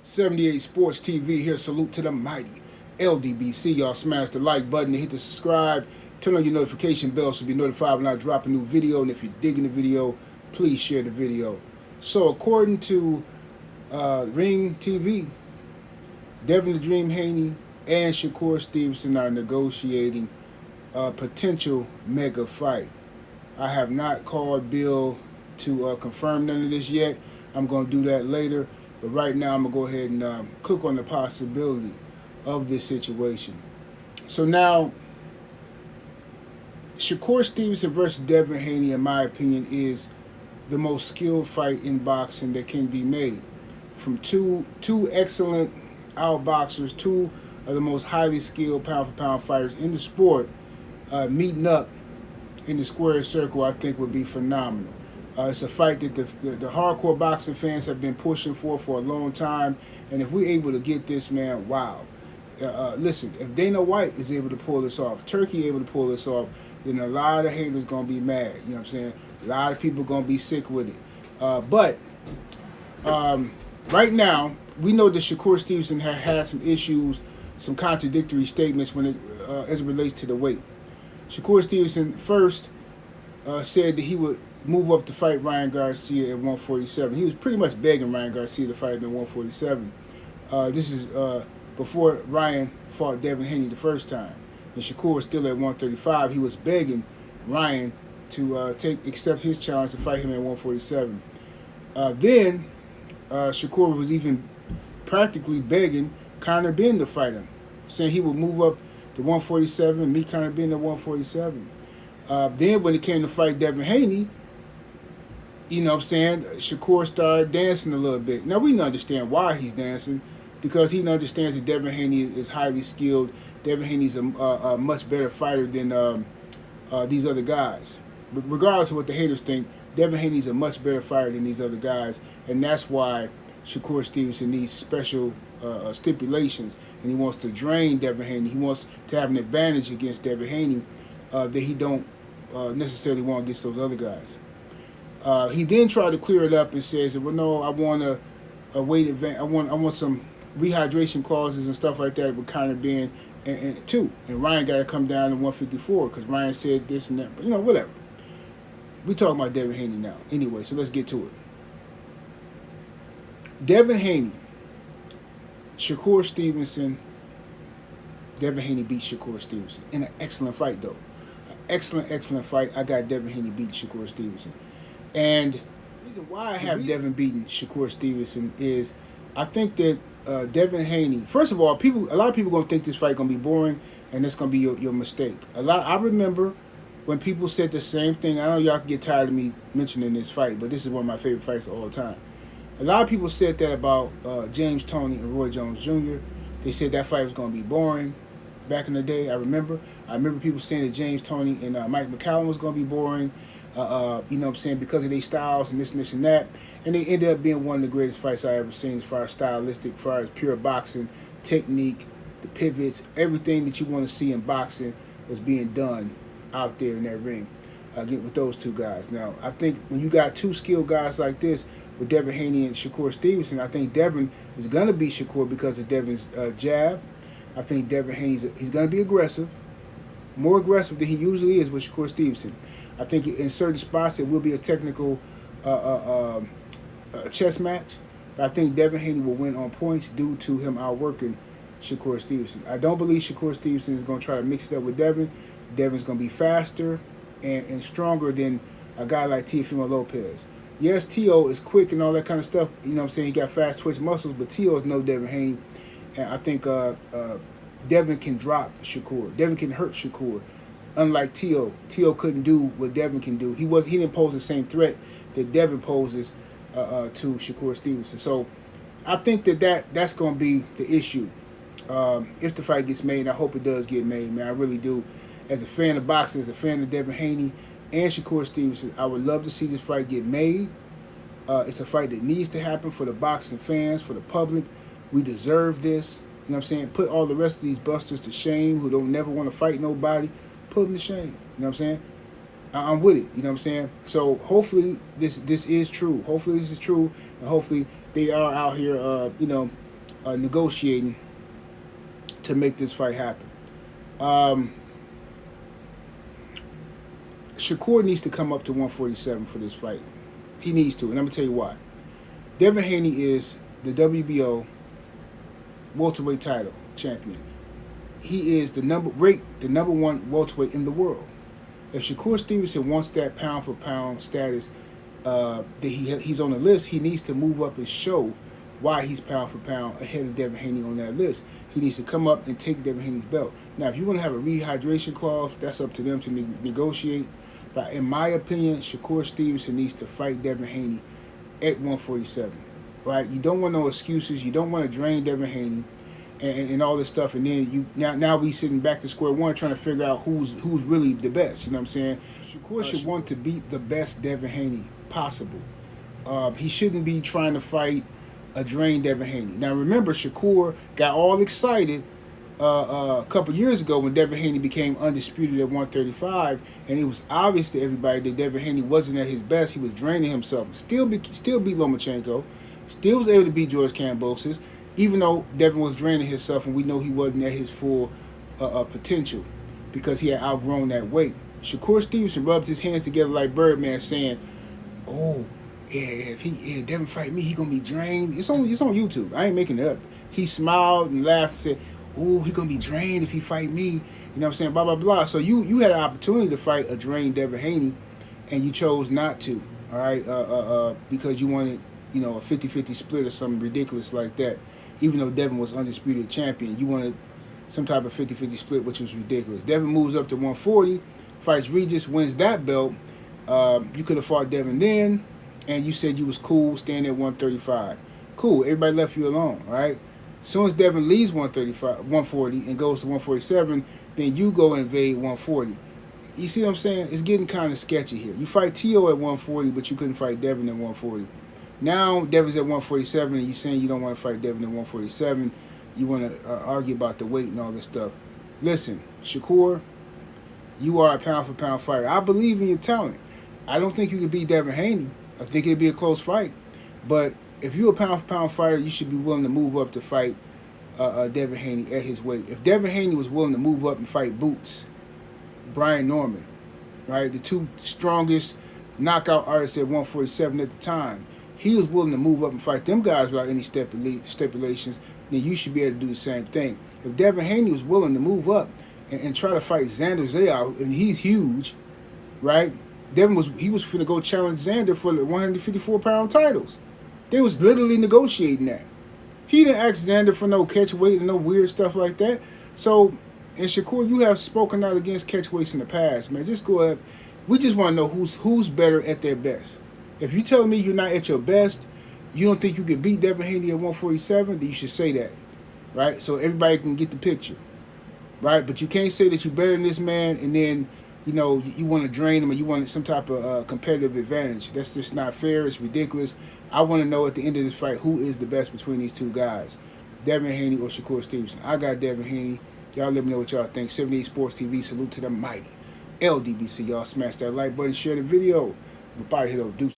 78 Sports TV here. Salute to the mighty LDBC. Y'all smash the like button and hit the subscribe. Turn on your notification bell so you'll be notified when I drop a new video. And if you're digging the video, please share the video. So according to Ring TV, Devin the Dream Haney and Shakur Stevenson are negotiating a potential mega fight. I have not called Bill to confirm none of this yet. I'm going to do that later. But right now, I'm going to go ahead and cook on the possibility of this situation. So now, Shakur Stevenson versus Devin Haney, in my opinion, is the most skilled fight in boxing that can be made. From two excellent outboxers, two of the most highly skilled pound-for-pound fighters in the sport, meeting up in the square circle, I think would be phenomenal. It's a fight that the hardcore boxing fans have been pushing for a long time. And if we're able to get this, man, wow. Listen, if Dana White is able to pull this off, Turkey able to pull this off, then a lot of haters going to be mad. You know what I'm saying? A lot of people going to be sick with it. But right now, we know that Shakur Stevenson had some issues, some contradictory statements when it as it relates to the weight. Shakur Stevenson first said that he would move up to fight Ryan Garcia at 147. He was pretty much begging Ryan Garcia to fight him at 147. This is before Ryan fought Devin Haney the first time. And Shakur was still at 135. He was begging Ryan to accept his challenge to fight him at 147. Then Shakur was even practically begging Conor Ben to fight him, saying he would move up to 147 and meet Conor Ben at 147. Then when it came to fight Devin Haney, you know what I'm saying, Shakur started dancing a little bit. Now, we can understand why he's dancing, because he understands that Devin Haney is highly skilled. Devin Haney's a much better fighter than these other guys. But regardless of what the haters think, Devin Haney's a much better fighter than these other guys, and that's why Shakur Stevenson needs special stipulations, and he wants to drain Devin Haney. He wants to have an advantage against Devin Haney that he don't necessarily want against those other guys. He then tried to clear it up and says, "Well, no, I want a weight advantage. I want some rehydration clauses and stuff like that with Conor Ben and two. And Ryan got to come down to 154 because Ryan said this and that. But, you know, whatever. We talking about Devin Haney now. Anyway, so let's get to it. Devin Haney, Shakur Stevenson. Devin Haney beat Shakur Stevenson in an excellent fight, though. An excellent fight. I got Devin Haney beating Shakur Stevenson. And the reason why I have Devin beating Shakur Stevenson is I think that Devin Haney, first of all, a lot of people gonna think this fight gonna be boring, and that's gonna be your mistake. I remember when people said the same thing. I know y'all can get tired of me mentioning this fight, but this is one of my favorite fights of all time. A lot of people said that about James Toney and Roy Jones Jr. They said that fight was gonna be boring. Back in the day, I remember people saying that James Toney and Mike McCallum was gonna be boring. You know what I'm saying, because of their styles and this and that. And they ended up being one of the greatest fights I ever seen as far as stylistic, as far as pure boxing, technique, the pivots, everything that you want to see in boxing was being done out there in that ring with those two guys. Now, I think when you got two skilled guys like this with Devin Haney and Shakur Stevenson, I think Devin is going to beat Shakur because of Devin's jab. I think Devin Haney's he's going to be aggressive, more aggressive than he usually is with Shakur Stevenson. I think in certain spots it will be a technical chess match. But I think Devin Haney will win on points due to him outworking Shakur Stevenson. I don't believe Shakur Stevenson is going to try to mix it up with Devin. Devin's going to be faster and stronger than a guy like Teofimo Lopez. Yes, Teo is quick and all that kind of stuff. You know what I'm saying? He got fast twitch muscles, but Teo is no Devin Haney. And I think Devin can drop Shakur. Devin can hurt Shakur. Unlike Teo couldn't do what Devin can do. He didn't pose the same threat that Devin poses to Shakur Stevenson. So I think that's going to be the issue if the fight gets made. And I hope it does get made, man. I really do. As a fan of boxing, as a fan of Devin Haney and Shakur Stevenson, I would love to see this fight get made. It's a fight that needs to happen for the boxing fans, for the public. We deserve this. You know what I'm saying? Put all the rest of these busters to shame who don't never want to fight nobody. Put them to shame. You know what I'm saying? I'm with it. You know what I'm saying? So hopefully this is true. Hopefully this is true, and hopefully they are out here, negotiating to make this fight happen. Shakur needs to come up to 147 for this fight. He needs to, and I'm going to tell you why. Devin Haney is the WBO welterweight title champion. He is the number one welterweight in the world. If Shakur Stevenson wants that pound for pound status that he's on the list, he needs to move up and show why he's pound for pound ahead of Devin Haney on that list. He needs to come up and take Devin Haney's belt. Now, if you want to have a rehydration clause, that's up to them to negotiate. But in my opinion, Shakur Stevenson needs to fight Devin Haney at 147. Right? You don't want no excuses. You don't want to drain Devin Haney and all this stuff. And then now we sitting back to square one trying to figure out who's really the best. You know what I'm saying? Shakur should want to beat the best Devin Haney possible. He shouldn't be trying to fight a drained Devin Haney. Now remember, Shakur got all excited a couple years ago when Devin Haney became undisputed at 135, and it was obvious to everybody that Devin Haney wasn't at his best. He was draining himself. Still beat Lomachenko. Still was able to beat George Kambosos, even though Devin was draining himself, and we know he wasn't at his full potential because he had outgrown that weight. Shakur Stevenson rubbed his hands together like Birdman, saying, "Oh, yeah, if Devin fight me, he gonna be drained." It's on YouTube. I ain't making it up. He smiled and laughed and said, "Oh, he gonna be drained if he fight me." You know what I'm saying? Blah blah blah. So you had an opportunity to fight a drained Devin Haney, and you chose not to. All right, because you wanted, a 50-50 split or something ridiculous like that. Even though Devin was undisputed champion, you wanted some type of 50-50 split, which was ridiculous. Devin moves up to 140, fights Regis, wins that belt. You could have fought Devin then, and you said you was cool staying at 135. Cool, everybody left you alone, all right? As soon as Devin leaves 140 and goes to 147, then you go invade 140. You see what I'm saying? It's getting kind of sketchy here. You fight T.O. at 140, but you couldn't fight Devin at 140. Now Devin's at 147, and you're saying you don't want to fight Devin at 147. You want to argue about the weight and all this stuff. Listen, Shakur, you are a pound-for-pound fighter. I believe in your talent. I don't think you could beat Devin Haney. I think it'd be a close fight. But if you're a pound-for-pound fighter, you should be willing to move up to fight Devin Haney at his weight. If Devin Haney was willing to move up and fight Boots, Brian Norman, right, the two strongest knockout artists at 147 at the time, he was willing to move up and fight them guys without any stipulations, then you should be able to do the same thing. If Devin Haney was willing to move up and try to fight Xander Zayas, and he's huge, right? He was finna go challenge Xander for the 154-pound titles. They was literally negotiating that. He didn't ask Xander for no catch weight and no weird stuff like that. So, and Shakur, you have spoken out against catch weights in the past, man. Just go ahead. We just want to know who's better at their best. If you tell me you're not at your best, you don't think you can beat Devin Haney at 147, then you should say that, right? So everybody can get the picture, right? But you can't say that you're better than this man and then, you want to drain him or you want some type of competitive advantage. That's just not fair. It's ridiculous. I want to know at the end of this fight who is the best between these two guys, Devin Haney or Shakur Stevenson. I got Devin Haney. Y'all let me know what y'all think. 78 Sports TV. Salute to the mighty LDBC. Y'all smash that like button, share the video. We're about to hit those deuces.